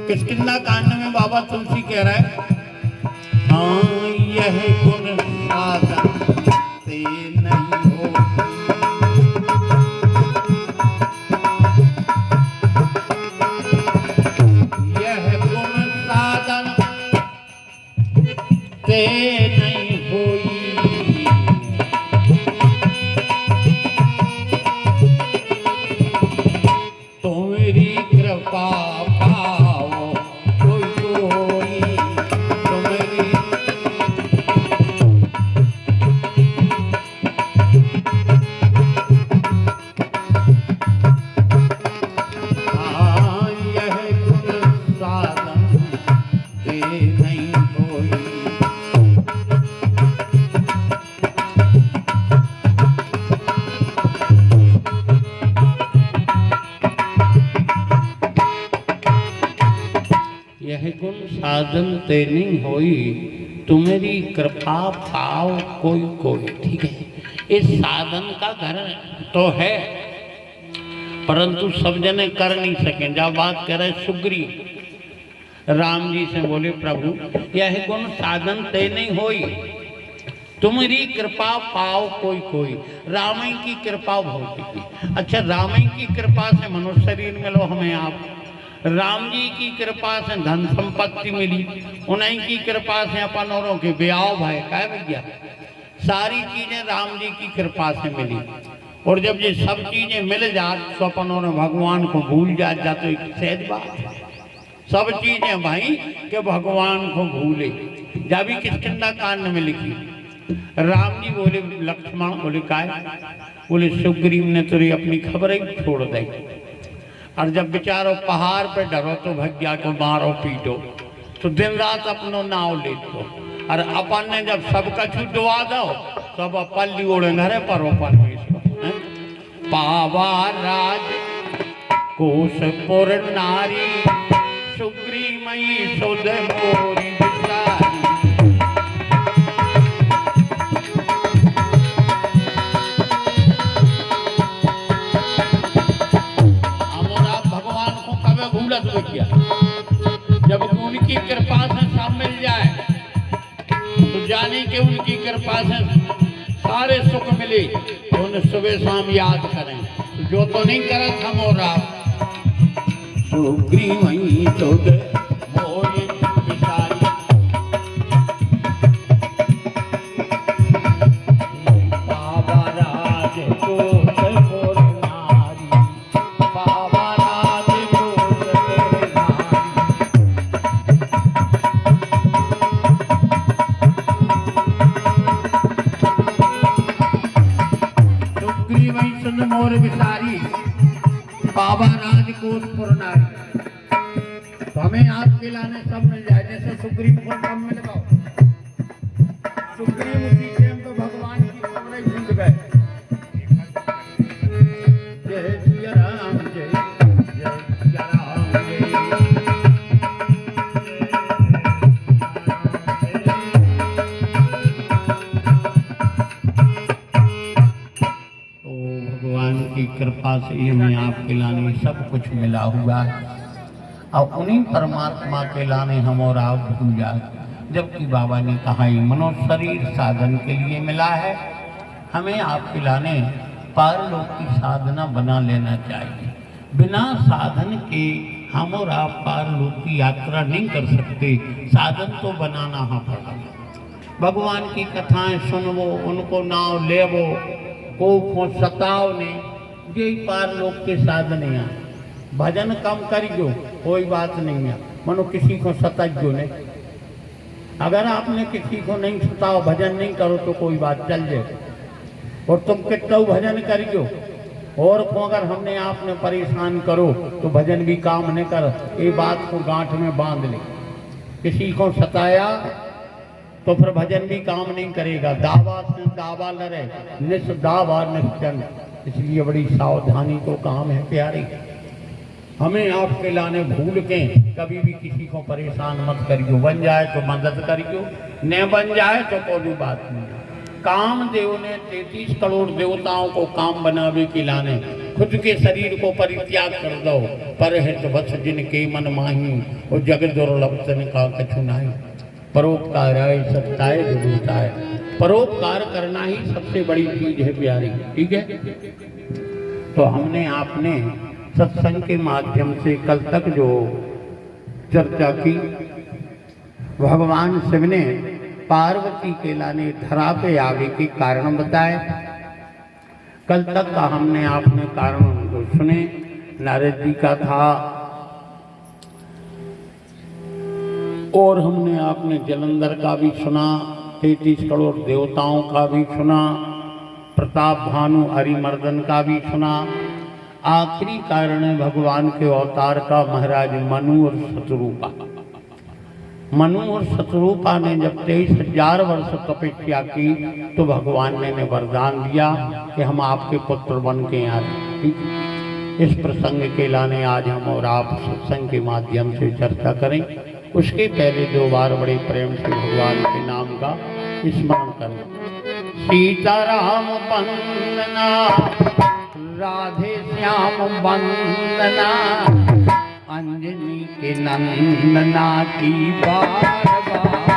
किष्किंधा कांड में बाबा तुलसी कह रहा है, हाँ यह गुण साधन से नहीं हो, यह गुण साधन से नहीं होई, तुम्हारी कृपा पाओ कोई कोई, तुम्हारी हाँ यह गुण साधन से नहीं होई, यह गुण साधन ते नहीं होई, तुम्हारी कृपा पाओ कोई कोई। ठीक है, इस साधन का घर तो है परंतु सब जने कर नहीं सके। जब बात कर रहे सुग्रीव राम जी से बोले, प्रभु यह गुण साधन ते नहीं होई, तुम्हारी कृपा पाओ कोई कोई। रामायण की कृपा भौतिक। अच्छा, रामायण की कृपा से मनुष्य शरीर मिलो हमें आप, राम जी की कृपा से धन संपत्ति मिली, उन्हीं की कृपा से अपन औरों के ब्याह भाई क्या भैया, सारी चीजें राम जी की कृपा से मिली। और जब ये सब चीजें मिल जात तो अपन और भगवान को भूल जात जा, तो एक सहज बात, सब चीजें भाई के भगवान को भूले। जब भी किष्किंधा कांड में लिखी, राम जी बोले लक्ष्मण बोले काय, बोले सुग्रीव ने तुरी अपनी खबर ही छोड़ दी, और जब बेचारो पहाड़ पे डरो तो भैया को मारो पीटो, तो दिन रात अपनो नाव लेतो, और अपन ने जब सबका छुटवा दो सब पल्ली ओढ़े घरे पर परमेश्वर पावा राज कोशपुर नारी, सुग्रीमयी सुध मोरी बिचारी। किया जब उनकी कृपा से सब मिल जाए तो जाने के उनकी कृपा से सारे सुख मिले, तो उन्हें सुबह शाम याद करें, जो तो नहीं करत हम और आप। सुग्रीवई सुध मोरी बिचारी, बाबा राज कोशपुर नारी, बाबा मोर बिसारी, बाबा राजकोटपुर नारी। तो हमें आपके लाने सब मिल जाए, जैसे सुग्रीव को सब मिल गए, सुग्रीव उसी टाइम तो भगवान की खबर ही भूल गए। जय सिया राम, जय जय सिया राम, की कृपा से हमें आपके लाने सब कुछ मिला हुआ है, और उन्हीं परमात्मा के लाने हम और आप भूल जाए। जबकि बाबा ने कहा ये मनुष्य शरीर साधन के लिए मिला है, हमें आपके लाने पारलोक की साधना बना लेना चाहिए। बिना साधन के हम और आप पारलोक की यात्रा नहीं कर सकते, साधन तो बनाना हाँ पड़ा। भगवान की कथाएं सुनवो, उनको नाव लेवो, को सताव ने, यही पार लोग के साधन है। भजन कम करियो कोई बात नहीं है, मनो किसी को सताइयो नहीं। अगर आपने किसी को नहीं सताओ, भजन नहीं करो तो कोई बात चल जाए, और तुम कितना भजन करियो, और को अगर हमने आपने परेशान करो तो भजन भी काम नहीं कर। ये बात को गांठ में बांध ले, किसी को सताया तो फिर भजन भी काम नहीं करेगा। दावा से दावा लड़े, निस दावा निश्चन, इसलिए बड़ी सावधानी को काम है प्यारे। हमें आपके लाने भूल के कभी भी किसी को परेशान मत करियो। बन जाए तो मदद करियो, न बन जाए तो कोई बात नहीं। कामदेव ने 33 करोड़ देवताओं को काम बनावे के लाने खुद के शरीर को परित्याग कर दो, पर हित वत्स जिनके मन माही वो जग दुर्लभ तन का कछु नाही। परोपकार है सत्ताए दुरूताए, परोपकार करना ही सबसे बड़ी चीज है प्यारी। ठीक है, तो हमने आपने सत्संग के माध्यम से कल तक जो चर्चा की, भगवान शिव ने पार्वती के लाने धरा पे आवे के कारण बताए। कल तक का हमने आपने कारण उनको सुने। नारद जी का था और हमने आपने जलंधर का भी सुना, 33 करोड़ देवताओं का भी सुना, प्रताप भानु हरिमर्दन का भी सुना। आखिरी कारण है भगवान के अवतार का महाराज मनु और शत्रुपा। मनु और शत्रुपा ने जब 23,000 वर्ष तपस्या की तो भगवान ने वरदान दिया कि हम आपके पुत्र बन के आए। ठीक, इस प्रसंग के लाने आज हम और आप सत्संग के माध्यम से चर्चा करें। उसके पहले 2 बार बड़े प्रेम से भगवान के नाम का स्मरण करें। सीताराम वंदना, राधे श्याम वंदना, अंजनी के नंदना की बार बार।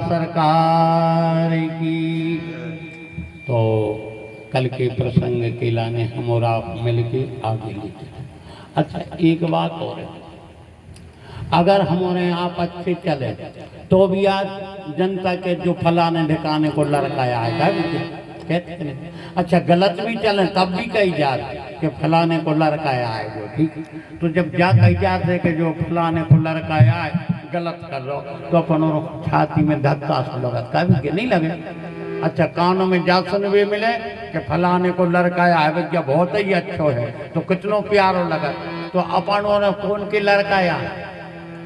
सरकार की। तो कल के प्रसंग के लाने हम और आप मिलके आगे लेते। अच्छा, एक बात और है, अगर हम और आप अच्छे चले तो भी आज जनता के जो फलाने ढिकाने को लड़काया है कहते नहीं। अच्छा, गलत भी चले तब भी कही जात कि फलाने को लड़काया है जो, ठीक। तो जब जा कही जात है कि जो फलाने को लड़काया है गलत कर रहा हो तो अपन छाती में धक्का से लगत का भी नहीं लगे। अच्छा, कानों में जा सुनवे मिले कि फलाने को लड़काया है क्या बहुत ही अच्छा है तो कितनो प्यारो लगा। तो अपन ने कौन के लड़काया,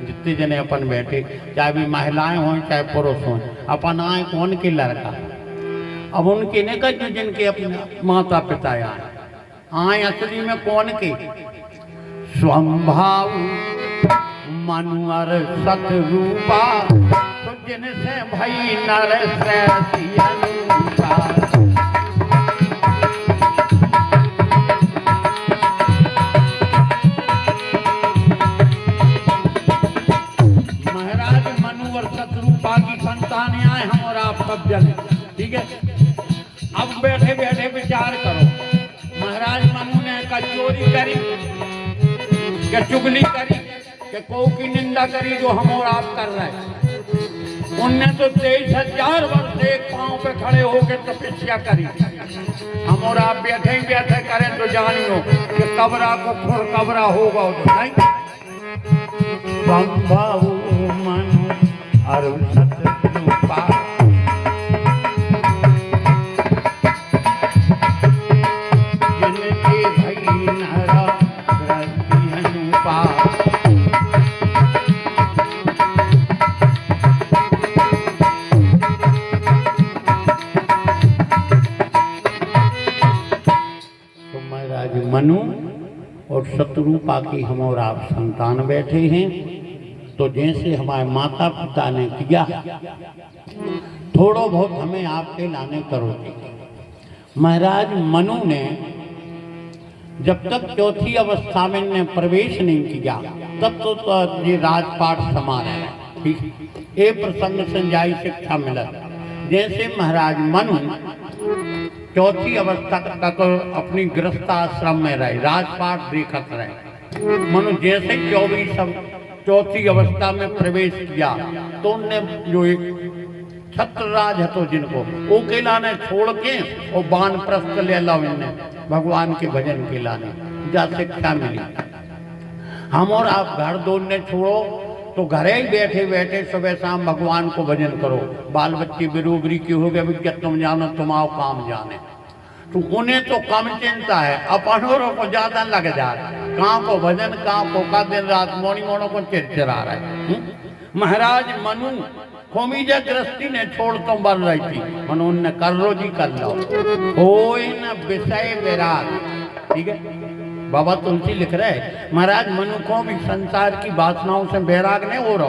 जितने जने अपन बैठे चाहे भी महिलाएं हों चाहे पुरुष हों, अपन आए कौन के लड़का। अब उनके नहीं कर जो जिनके अपने माता पिता आए असली में कौन के स्वभाव मनुअर सतरूपा तो जिनसे भई नर से सियनुपा। महाराज मनु और सतरूपा की संतान आए हम और आप सब जने, ठीक है। अब बैठे बैठे विचार करो, महाराज मनु ने का चोरी करी, कि चुगली करी, कि कौ की निंदा करी जो हम और आप कर रहे हैं। उनने तो 23,000 वर्ष एक पांव पे खड़े होकर तपस्या करी। हम और आप बैठे करें तो जानियो कि कबरा को खुर कबरा होगा तो नहीं। बंभाऊ मनु अरु सतरूपा जिनके भई नर ग्रंथि अनुपा। मनु और शत्रुपा की हम और आप संतान बैठे हैं, तो जैसे हमारे माता पिता ने किया थोड़ो बहुत हमें आपके लाने करोगे। महाराज मनु ने जब तक चौथी अवस्था में ने प्रवेश नहीं किया तब तो ये राजपाट समा रहे। ठीक ये प्रसंग संजाई शिक्षा मिला। जैसे महाराज मनु चौथी अवस्था तक अपनी गृहस्थाश्रम में रहे, राजपाट देखत रहे। मनु जैसे 24 चौथी अवस्था में प्रवेश किया तो उनने जो एक छत्रराज है तो जिनको वो के लाने छोड़ के वो वानप्रस्थ ले लो, इन्हें भगवान के भजन के लाने जा शिक्षा मिली। हम और आप घर दोनों छोड़ो तो घरे ही बैठे बैठे सुबह शाम भगवान को भजन करो। बाल बच्चे बिरूबरी की हो गए, क्या तुम जानो तुम आओ काम जाने। तो उन्हें तो कम चिंता है, अपनों को ज्यादा लग जा रहा है। कहाँ को भजन कहाँ को का दिन रात मोनी मोनों को चिरचिरा रहा है। महाराज मनु खोमीजा गृहस्थी ने छोड़ तो बन रही थी, मनु ने कर लो जी कर लो हो न विषय विराग। ठीक है, बाबा तुलसी लिख रहे महाराज मनु को भी संसार की वासनाओं से वैराग नहीं हो रहा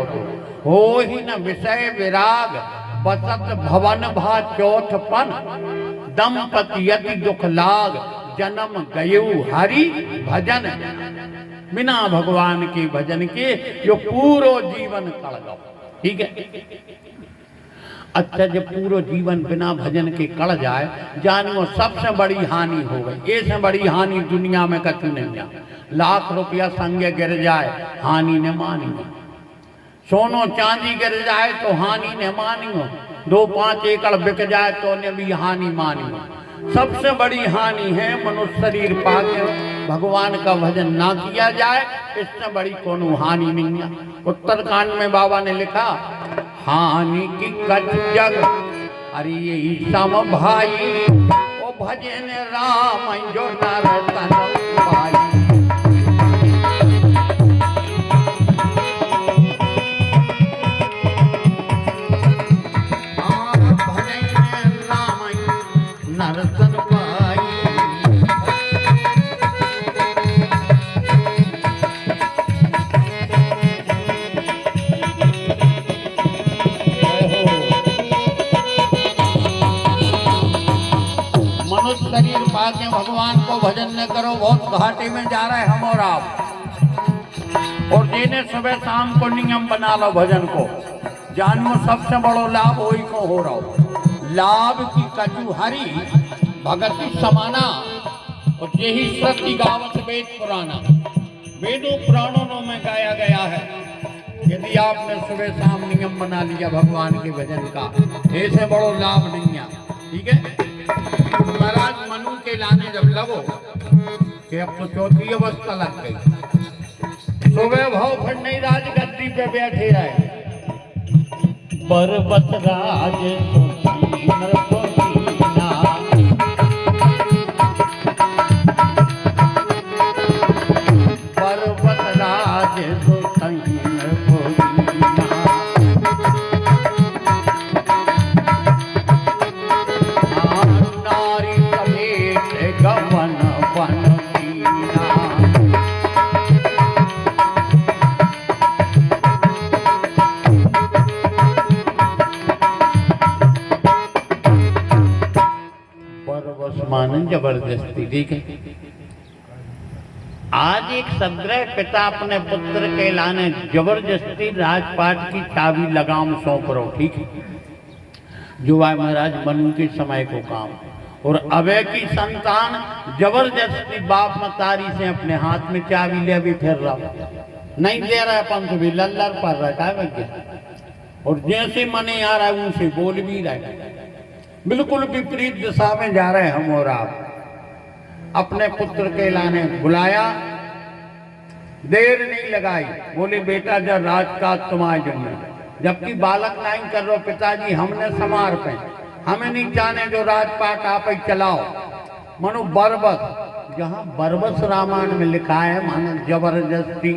हो ही न विषय विराग। बसत भवन भा चौथपन दंपति यदि दुख लाग। जन्म गयु हरि भजन बिना भगवान के भजन के जो पूरो जीवन कड़ गो। ठीक है, अच्छा जब पूरा जीवन बिना भजन के कड़ जाए जानियो सबसे बड़ी हानि हो गई। ऐसे बड़ी हानि दुनिया में कछु नहीं है। लाख रुपया संगे गिर जाए हानि न मानियो, सोनो चांदी गिर जाए तो हानि न मानियो, 2-5 एकड़ बिक जाए तो ने भी हानि मानियो। सबसे बड़ी हानि है मनुष्य शरीर पाके भगवान का भजन ना किया जाए, इससे बड़ी कोनो हानि नहीं है। उत्तरकांड में बाबा ने लिखा हानि की कछ जग अरे यही सम भाई ओ भजन राम जो नर तन पाई। भजन राम नर तन पाई। शरीर पाके भगवान को भजन न करो, बहुत घाटे में जा रहे हम और आप। और जिन्हें सुबह शाम को नियम बना लो भजन को, जानो सबसे बड़ो लाभ वही को हो रहा हो। लाभ की कछु हरि भगति समाना और यही श्रुति गावत वेद पुराना। वेदों पुराणों में गाया गया है। यदि आपने सुबह शाम नियम बना लिया भगवान के भजन का, ऐसे बड़ो लाभ नहीं है। ठीक है, महाराज मनु के लाने जब लगो कि अब तो चौथी अवस्था लग गई, सुबह भाव फटने राजगद्दी पे बैठे रहे। पर्वत राज पर्वत राज जबरदस्ती। ठीक है, आज एक सग्रह पिता अपने पुत्र के लाने जबरदस्ती राजपाट की चाबी लगाम सौंप रहो। ठीक है, जो है महाराज मनु के समय को काम और अभय की संतान जबरदस्ती बाप मतारी से अपने हाथ में चाबी ले भी फिर रहा, नहीं दे रहा है पंथ भी लल्लर पड़ रहा है, और जैसे मने आ रहा है उनसे बोल भी रहा है। बिल्कुल विपरीत दिशा में जा रहे हम और आप। अपने पुत्र के लाने बुलाया, देर नहीं लगाई, बोले बेटा जब राजकाज तुम्हारे जुम्मे, जबकि बालक नहीं कर रहे पिताजी, हमने समार पे, हमें नहीं जाने जो राजपाट आप ही चलाओ। मनो बरबस, जहाँ बरबस रामायण में लिखा है मानो जबरदस्ती,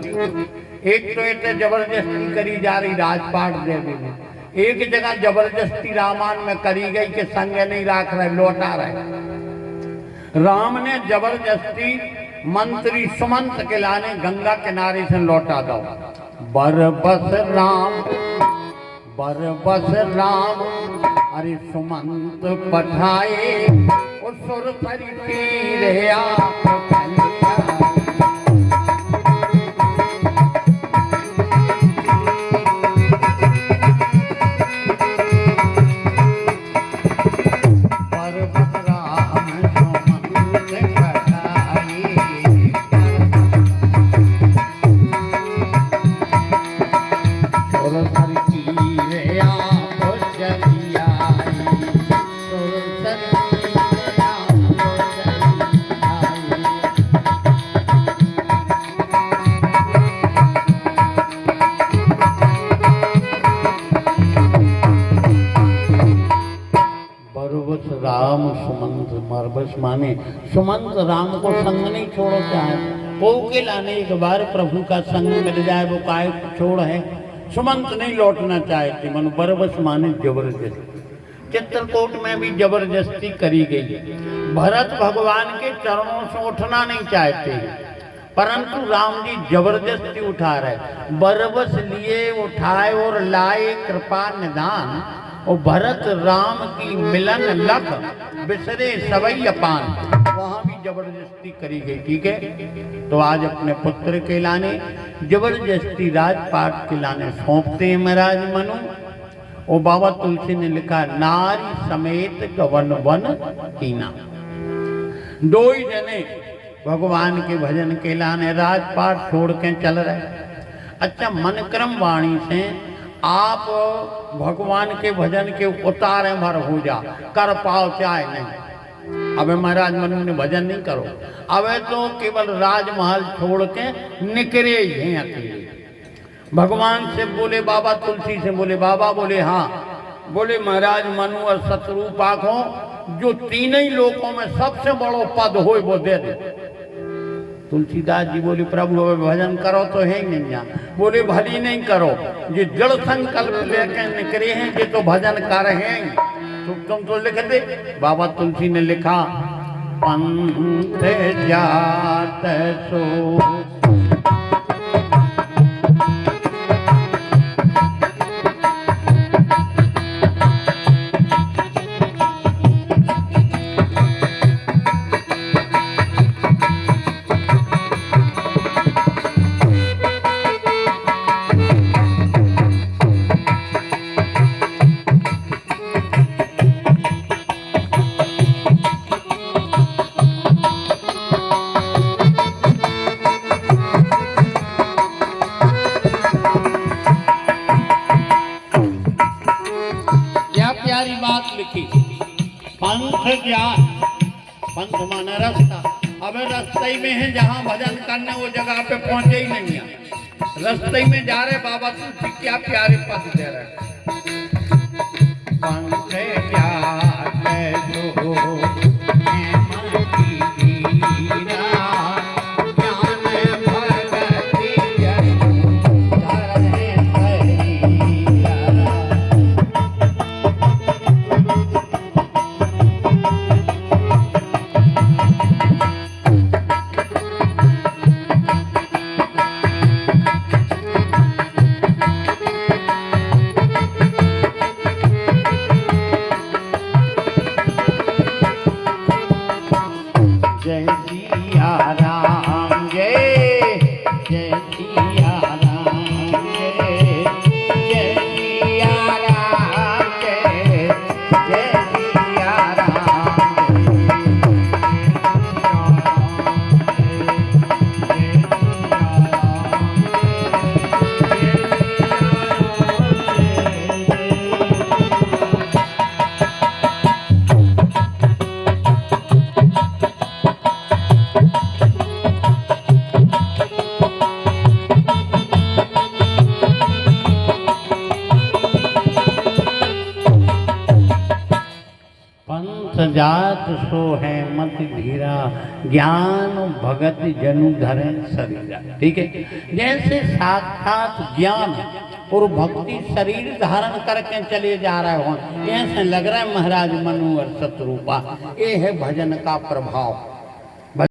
एक तो ये जबरदस्ती करी जा रही राजपाट देवी में, एक जगह जबरदस्ती रामायण में करी गई कि संग नहीं रख रहे, लौटा रहे। राम ने जबरदस्ती मंत्री सुमंत के लाने गंगा किनारे से लौटा दो। बरबस राम, बरबस राम, अरे सुमंत पठाए और सुरसरी तीर आप राम सुमंत मरबस माने सुमंत राम को संग नहीं छोड़ो चाहे को के लाने एक बार प्रभु का संग मिल जाए वो काय छोड़ है। सुमंत नहीं लौटना चाहते, मनु बरबस माने जबरदस्ती। चित्रकूट में भी जबरदस्ती करी गई। भरत भगवान के चरणों से उठना नहीं चाहते, परंतु राम जी जबरदस्ती उठा रहे। बरबस लिए उठाए और लाए कृपा निदान, और भरत राम की मिलन लख बिसरे सवई अपान, वहां भी जबरदस्ती करी गई। ठीक है, तो आज अपने पुत्र के लाने जबरदस्ती राजपाट के लाने सौंपते हैं महाराज मनु। और बाबा तुलसी ने लिखा नारी समेत गवन वन कीना। दो ही जने भगवान के भजन के लाने राजपाट छोड़ के चल रहे। अच्छा, मनक्रम वाणी से आप भगवान के भजन के उतारे भर हो जा, कर पाओ चाहे नहीं। अबे महाराज मनु ने भजन नहीं करो, अबे तो केवल राजमहल छोड़ के निकले ही हैं अकेले। भगवान से बोले बाबा, तुलसी से बोले बाबा, बोले हाँ, बोले महाराज मनु और शत्रुपा को जो तीनों ही लोकों में सबसे बड़ो पद हो वो दे दे। तुलसीदास जी बोले प्रभु भजन करो तो है ही नहीं यहाँ। बोले भली नहीं करो, ये जड़ संकल्प लेकर निकले हैं ये तो भजन कर रहे हैं, तुम तो लिख दे। बाबा तुलसी ने लिखा पंथ जात सो पंथ माना रास्ता। अब रास्ते में है जहाँ भजन करने वो जगह पे पहुंचे ही नहीं है, रास्ते में जा रहे। बाबा तुलसी क्या प्यारे पद दे रहे। पंथ जात सो जात सो है मत धीरा, ज्ञान भगत जनु धरे शरीरा। ठीक है, जैसे साक्षात ज्ञान और भक्ति शरीर धारण करके चले जा रहे हो, ऐसे लग रहा है महाराज मनु और शत्रुपा। ये है भजन का प्रभाव।